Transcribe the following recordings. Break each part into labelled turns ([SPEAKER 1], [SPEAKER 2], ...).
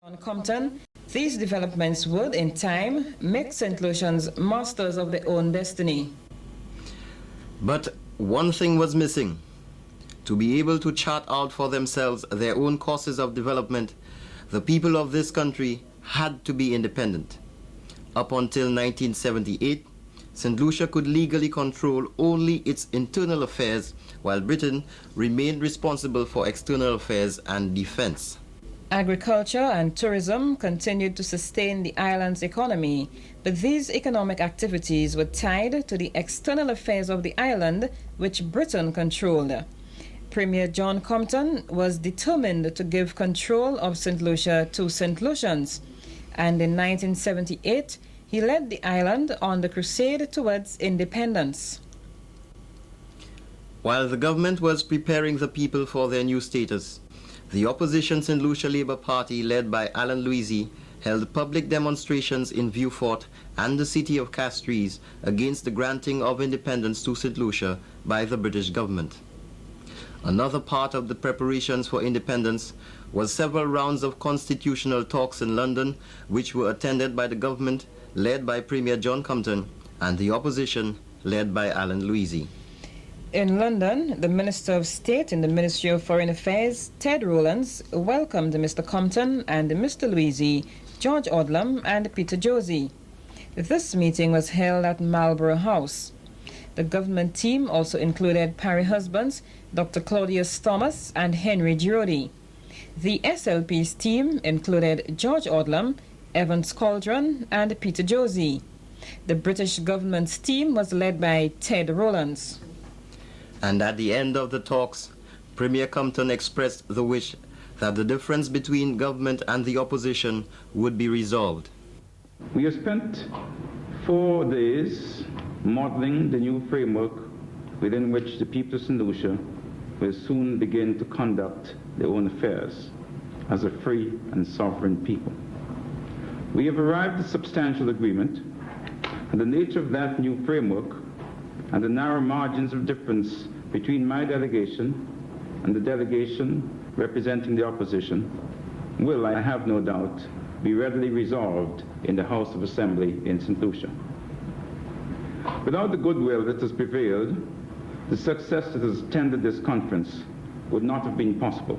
[SPEAKER 1] On Compton, these developments would, in time, make St. Lucians masters of their own destiny.
[SPEAKER 2] But one thing was missing. To be able to chart out for themselves their own courses of development, the people of this country had to be independent. Up until 1978, St. Lucia could legally control only its internal affairs, while Britain remained responsible for external affairs and defense.
[SPEAKER 1] Agriculture and tourism continued to sustain the island's economy, but these economic activities were tied to the external affairs of the island, which Britain controlled. Premier John Compton was determined to give control of St. Lucia to St. Lucians, and in 1978 he led the island on the crusade towards independence.
[SPEAKER 2] While the government was preparing the people for their new status, the opposition Saint Lucia Labour Party, led by Alan Louisy, held public demonstrations in Vieux-Fort and the city of Castries against the granting of independence to St. Lucia by the British government. Another part of the preparations for independence was several rounds of constitutional talks in London, which were attended by the government, led by Premier John Compton, and the opposition, led by Alan Louisy.
[SPEAKER 1] In London, the Minister of State in the Ministry of Foreign Affairs, Ted Rowlands, welcomed Mr. Compton and Mr. Louisy, George Odlum and Peter Josie. This meeting was held at Marlborough House. The government team also included Parry Husbands, Dr. Claudius Thomas and Henry Girodi. The SLP's team included George Odlum, Evans Cauldron and Peter Josie. The British government's team was led by Ted Rowlands.
[SPEAKER 2] And at the end of the talks, Premier Compton expressed the wish that the difference between government and the opposition would be resolved.
[SPEAKER 3] We have spent 4 days modeling the new framework within which the people of St. Lucia will soon begin to conduct their own affairs as a free and sovereign people. We have arrived at substantial agreement, and the nature of that new framework and the narrow margins of difference between my delegation and the delegation representing the opposition will, I have no doubt, be readily resolved in the House of Assembly in St. Lucia. Without the goodwill that has prevailed, the success that has attended this conference would not have been possible.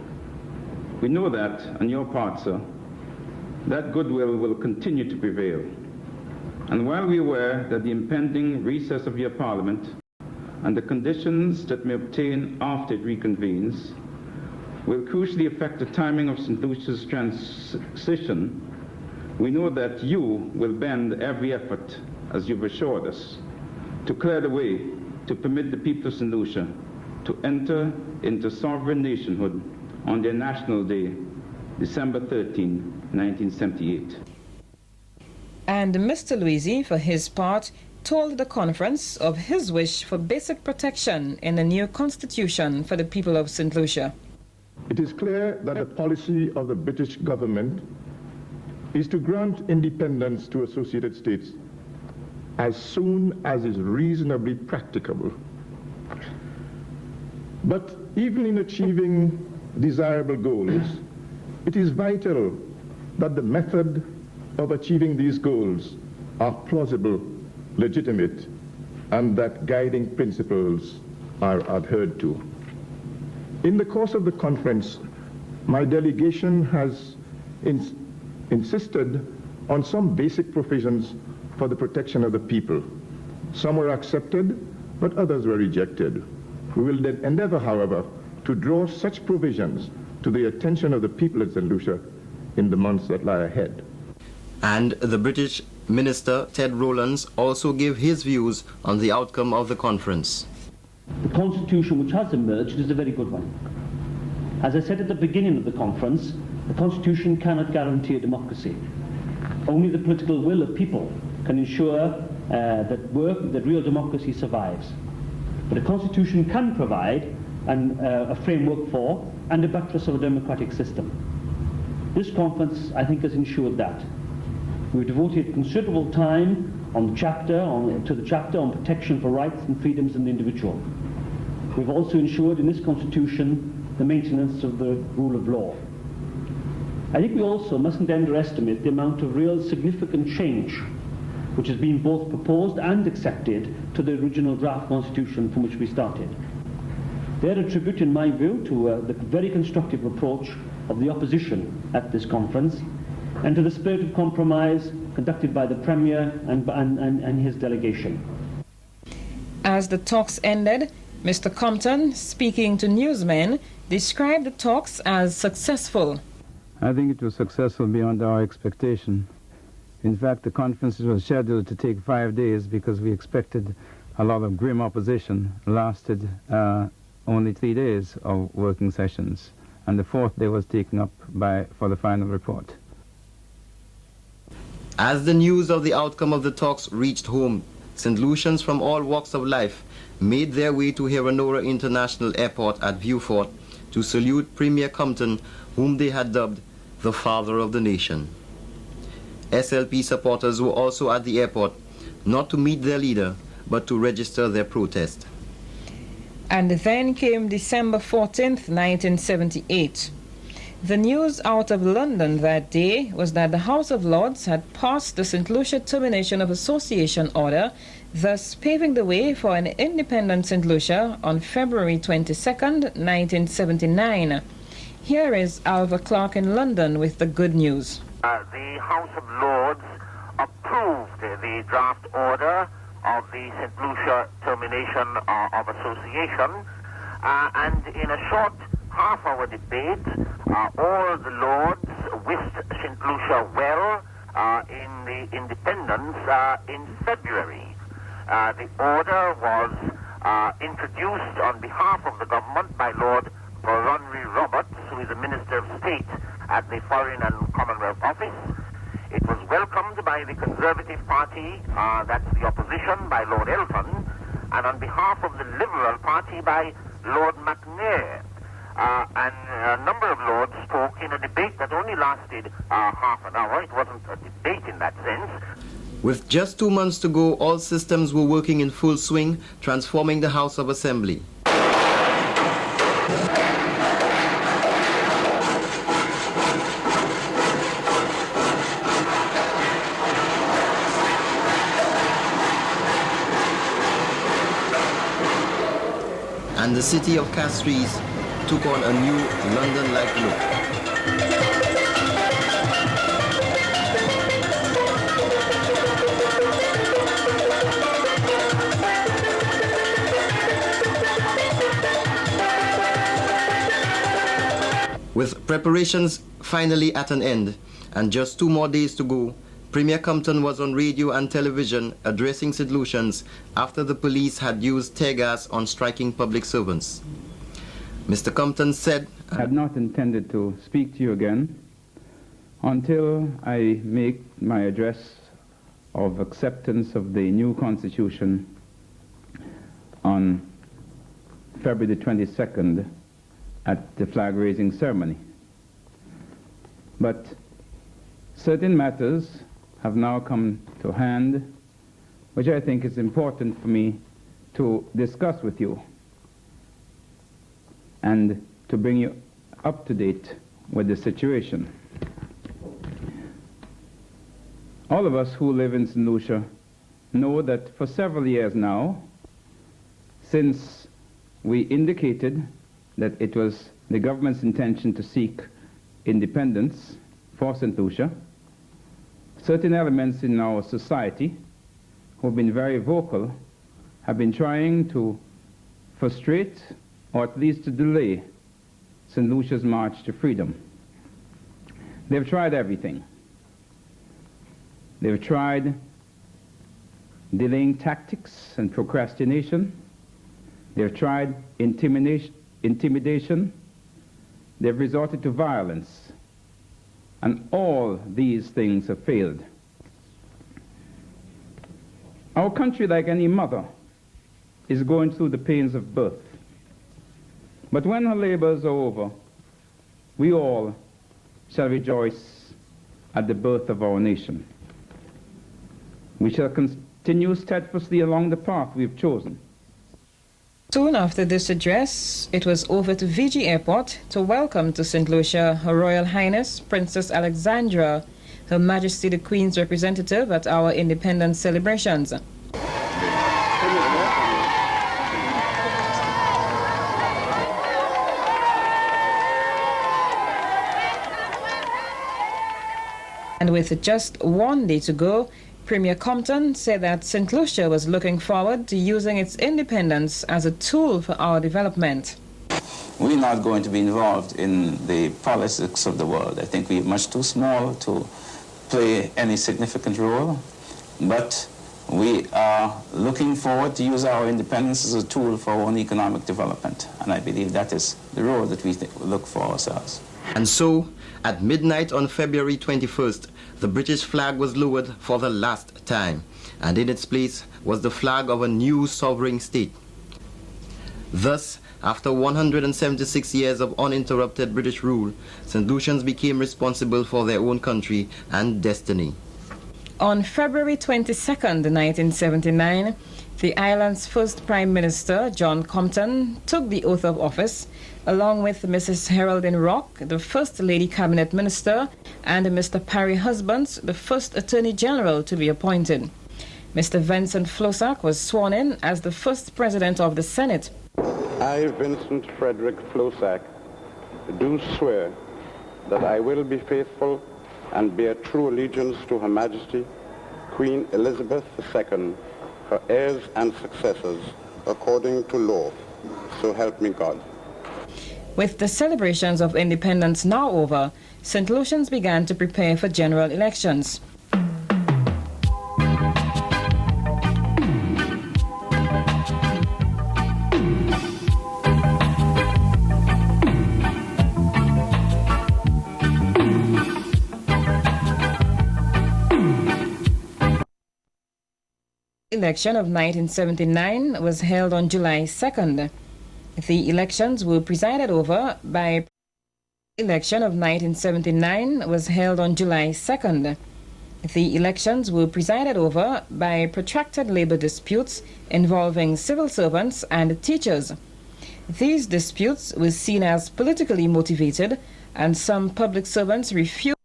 [SPEAKER 3] We know that, on your part, sir, that goodwill will continue to prevail. And while we are aware that the impending recess of your Parliament and the conditions that may obtain after it reconvenes will crucially affect the timing of St. Lucia's transition, we know that you will bend every effort, as you've assured us, to clear the way to permit the people of St. Lucia to enter into sovereign nationhood on their National Day, December 13, 1978.
[SPEAKER 1] And Mr. Louisy, for his part, told the conference of his wish for basic protection in the new constitution for the people of St. Lucia.
[SPEAKER 4] It is clear that the policy of the British government is to grant independence to associated states as soon as is reasonably practicable. But even in achieving desirable goals, it is vital that the method of achieving these goals are plausible, legitimate, and that guiding principles are adhered to. In the course of the conference, my delegation has insisted on some basic provisions for the protection of the people. Some were accepted, but others were rejected. We will then endeavor, however, to draw such provisions to the attention of the people of St. Lucia in the months that lie ahead.
[SPEAKER 2] And the British Minister Ted Rowlands also gave his views on the outcome of the conference.
[SPEAKER 5] The constitution which has emerged is a very good one. As I said at the beginning of the conference, the constitution cannot guarantee a democracy. Only the political will of people can ensure that real democracy survives. But a constitution can provide a framework for and a buttress of a democratic system. This conference, I think, has ensured that. We've devoted considerable time to the chapter on protection for rights and freedoms of the individual. We've also ensured in this constitution the maintenance of the rule of law. I think we also mustn't underestimate the amount of real significant change which has been both proposed and accepted to the original draft constitution from which we started. They're a tribute, in my view, to the very constructive approach of the opposition at this conference and to the spirit of compromise conducted by the Premier and his delegation.
[SPEAKER 1] As the talks ended, Mr. Compton, speaking to newsmen, described the talks as successful.
[SPEAKER 6] I think it was successful beyond our expectation. In fact, the conference was scheduled to take 5 days because we expected a lot of grim opposition. Lasted only 3 days of working sessions, and the 4th day was taken up for the final report.
[SPEAKER 2] As the news of the outcome of the talks reached home, St. Lucians from all walks of life made their way to Heronora International Airport at Vieux-Fort to salute Premier Compton, whom they had dubbed the Father of the Nation. SLP supporters were also at the airport, not to meet their leader, but to register their protest.
[SPEAKER 1] And then came December 14th, 1978. The news out of London that day was that the House of Lords had passed the St. Lucia Termination of Association Order, thus paving the way for an independent St. Lucia on February 22nd, 1979. Here is Alva Clark in London with the good news.
[SPEAKER 7] The House of Lords approved the draft order of the St. Lucia Termination of Association, and in a short half-hour debate, all the Lords wished St. Lucia well in the independence in February. The order was introduced on behalf of the government by Lord Goronwy Roberts, who is a Minister of State at the Foreign and Commonwealth Office. It was welcomed by the Conservative Party, that's the opposition, by Lord Elton, and on behalf of the Liberal Party by Lord McNair. And a number of lords spoke in a debate that only lasted half an hour. It wasn't a debate in that sense.
[SPEAKER 2] With just 2 months to go, all systems were working in full swing, transforming the House of Assembly. And the city of Castries took on a new London-like look. With preparations finally at an end, and just 2 more days to go, Premier Compton was on radio and television addressing St. Lucians after the police had used tear gas on striking public servants. Mr. Compton said,
[SPEAKER 6] I had not intended to speak to you again until I make my address of acceptance of the new constitution on February the 22nd at the flag-raising ceremony. But certain matters have now come to hand, which I think is important for me to discuss with you and to bring you up to date with the situation. All of us who live in St. Lucia know that for several years now, since we indicated that it was the government's intention to seek independence for St. Lucia, certain elements in our society who have been very vocal have been trying to frustrate or at least to delay St. Lucia's march to freedom. They've tried everything. They've tried delaying tactics and procrastination. They've tried intimidation. They've resorted to violence. And all these things have failed. Our country, like any mother, is going through the pains of birth. But when her labors are over, we all shall rejoice at the birth of our nation. We shall continue steadfastly along the path we have chosen.
[SPEAKER 1] Soon after this address, it was over to VG Airport to welcome to St. Lucia Her Royal Highness Princess Alexandra, Her Majesty the Queen's representative at our independence celebrations. And with just one day to go, Premier Compton said that St. Lucia was looking forward to using its independence as a tool for our development.
[SPEAKER 8] We're not going to be involved in the politics of the world. I think we're much too small to play any significant role, but we are looking forward to use our independence as a tool for our own economic development. And I believe that is the role that we look for ourselves.
[SPEAKER 2] And so, at midnight on February 21st, the British flag was lowered for the last time, and in its place was the flag of a new sovereign state. Thus, after 176 years of uninterrupted British rule, St. Lucians became responsible for their own country and destiny.
[SPEAKER 1] On February 22nd, 1979, the island's first Prime Minister, John Compton, took the oath of office, along with Mrs. Geraldine Rock, the First Lady Cabinet Minister, and Mr. Parry Husbands, the first Attorney General to be appointed. Mr. Vincent Flosac was sworn in as the first President of the Senate.
[SPEAKER 9] I, Vincent Frederick Flosac, do swear that I will be faithful and bear true allegiance to Her Majesty, Queen Elizabeth II, her heirs and successors, according to law. So help me God.
[SPEAKER 1] With the celebrations of independence now over, St. Lucians began to prepare for general elections. The election of 1979 was held on July 2nd. The elections were presided over by election of 1979 was held on July 2nd. The elections were presided over by protracted labor disputes involving civil servants and teachers. These disputes were seen as politically motivated, and some public servants refused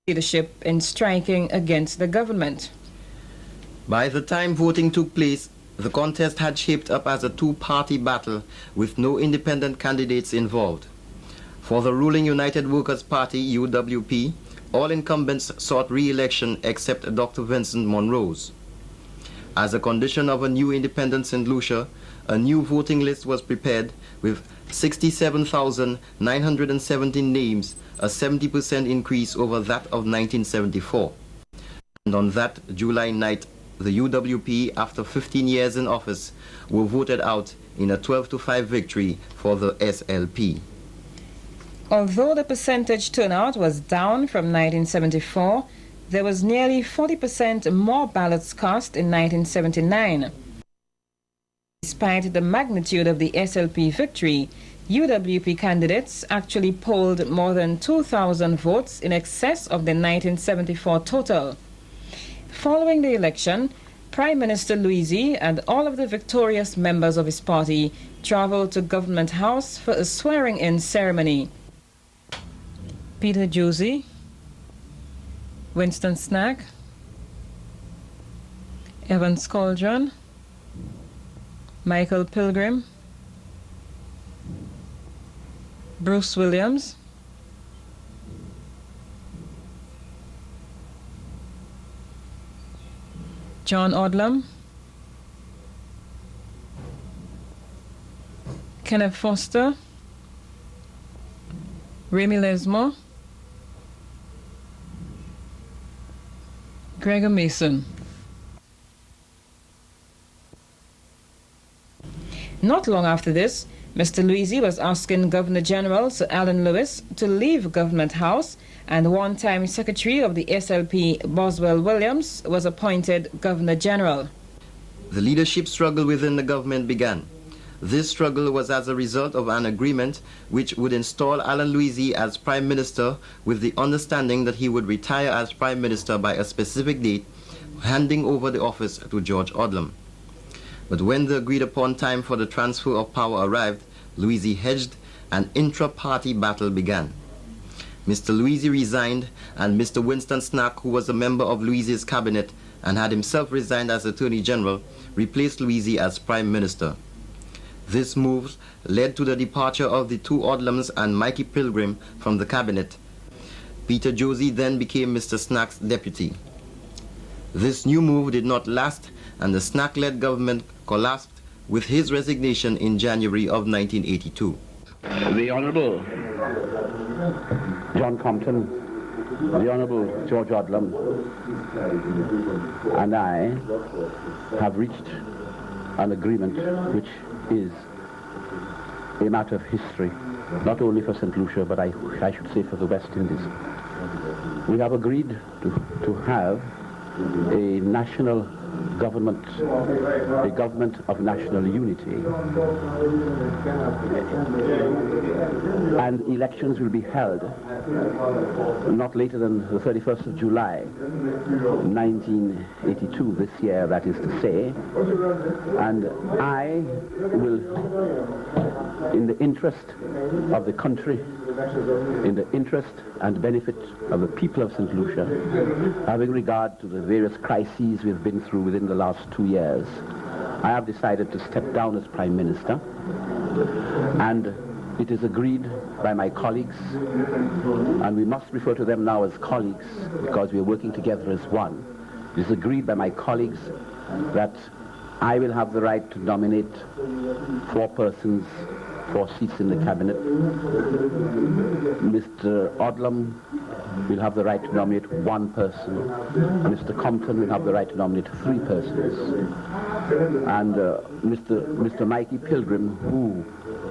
[SPEAKER 1] leadership in striking against the government.
[SPEAKER 2] By the time voting took place, the contest had shaped up as a two-party battle with no independent candidates involved. For the ruling United Workers' Party, UWP, all incumbents sought re-election except Dr. Vincent Monroe's. As a condition of a new independent St. Lucia, a new voting list was prepared with 67,917 names, a 70% increase over that of 1974. And on that July night, the UWP, after 15 years in office, were voted out in a 12-5 victory for the SLP.
[SPEAKER 1] Although the percentage turnout was down from 1974, there was nearly 40% more ballots cast in 1979. Despite the magnitude of the SLP victory, UWP candidates actually polled more than 2,000 votes in excess of the 1974 total. Following the election, Prime Minister Luisi and all of the victorious members of his party traveled to Government House for a swearing-in ceremony. Peter Josie, Winston Snack, Evan Scaldron, Michael Pilgrim, Bruce Williams, John Odlum, Kenneth Foster, Remy Lesmore, Gregor Mason. Not long after this, Mr. Luisi was asking Governor General Sir Alan Lewis to leave Government House, and one-time Secretary of the SLP, Boswell Williams, was appointed Governor General.
[SPEAKER 2] The leadership struggle within the government began. This struggle was as a result of an agreement which would install Alan Luisi as Prime Minister with the understanding that he would retire as Prime Minister by a specific date, handing over the office to George Odlum. But when the agreed upon time for the transfer of power arrived, Luisi hedged and intra-party battle began. Mr. Luisi resigned, and Mr. Winston Snack, who was a member of Luisi's cabinet and had himself resigned as Attorney General, replaced Luisi as Prime Minister. This move led to the departure of the two Odlums and Mikey Pilgrim from the cabinet. Peter Josie then became Mr. Snack's deputy. This new move did not last, and the Snack-led government collapsed with his resignation in January of 1982.
[SPEAKER 10] The Honourable John Compton, the Honourable George Odlum, and I have reached an agreement which is a matter of history, not only for St. Lucia, but I should say for the West Indies. We have agreed to have a national government, a government of national unity. And elections will be held not later than the 31st of July, 1982, this year, that is to say. And I will, in the interest of the country, in the interest and benefit of the people of St. Lucia, having regard to the various crises we've been through within the last 2 years, I have decided to step down as Prime Minister, and it is agreed by my colleagues, and we must refer to them now as colleagues because we are working together as one. It is agreed by my colleagues that I will have the right to nominate 4 persons, 4 seats in the cabinet. Mr. Odlum will have the right to nominate 1 person. Mr. Compton will have the right to nominate 3 persons. And Mr. Mikey Pilgrim, who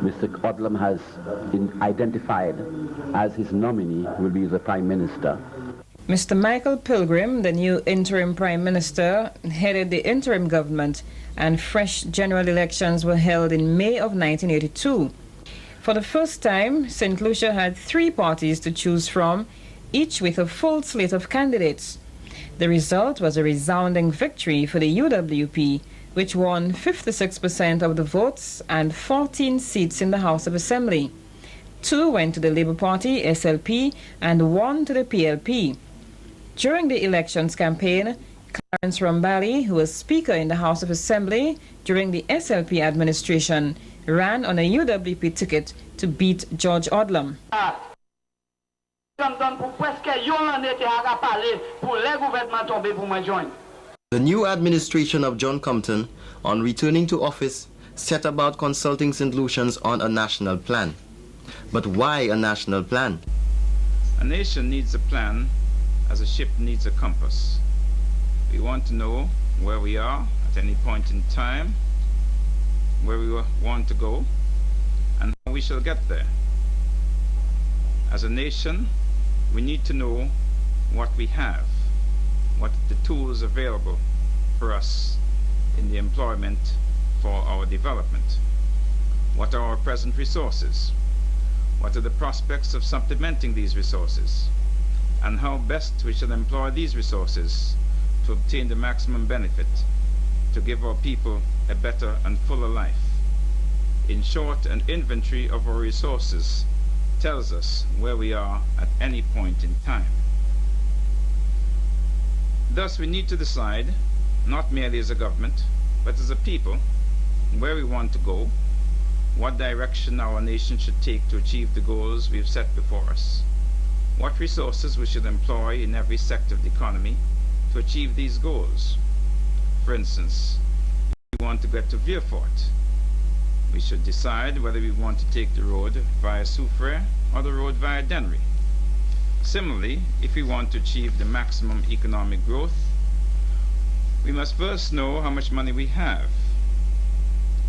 [SPEAKER 10] Mr. Odlum has identified as his nominee, will be the Prime Minister.
[SPEAKER 1] Mr. Michael Pilgrim, the new interim Prime Minister, headed the interim government, and fresh general elections were held in May of 1982. For the first time, St. Lucia had 3 parties to choose from, each with a full slate of candidates. The result was a resounding victory for the UWP, which won 56% of the votes and 14 seats in the House of Assembly. 2 went to the Labour Party, SLP, and 1 to the PLP. During the elections campaign, Clarence Rambali, who was Speaker in the House of Assembly during the SLP administration, ran on a UWP ticket to beat George Odlum.
[SPEAKER 2] The new administration of John Compton, on returning to office, set about consulting St. Lucians on a national plan. But why a national plan?
[SPEAKER 6] A nation needs a plan as a ship needs a compass. We want to know where we are at any point in time, where we want to go, and how we shall get there. As a nation, we need to know what we have, what the tools available for us in the employment for our development. What are our present resources? What are the prospects of supplementing these resources? And how best we shall employ these resources to obtain the maximum benefit, to give our people a better and fuller life. In short, an inventory of our resources tells us where we are at any point in time. Thus, we need to decide, not merely as a government, but as a people, where we want to go, what direction our nation should take to achieve the goals we have set before us, what resources we should employ in every sector of the economy to achieve these goals. For instance, if we want to get to Vierfort, we should decide whether we want to take the road via Soufrière or the road via Dennery. Similarly, if we want to achieve the maximum economic growth, we must first know how much money we have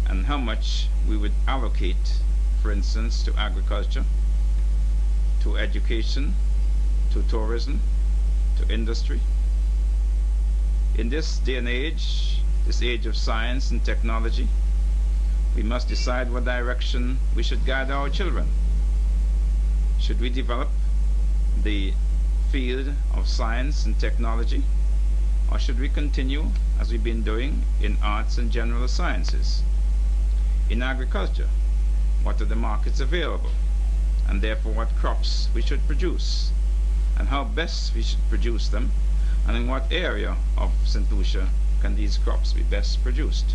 [SPEAKER 6] and how much we would allocate, for instance, to agriculture, to education, to tourism, to industry. In this day and age, this age of science and technology, we must decide what direction we should guide our children. Should we develop the field of science and technology, Or should we continue as we've been doing in arts and general sciences? In agriculture, what are the markets available, and therefore what crops we should produce, and how best we should produce them, and in what area of St. Lucia can these crops be best produced?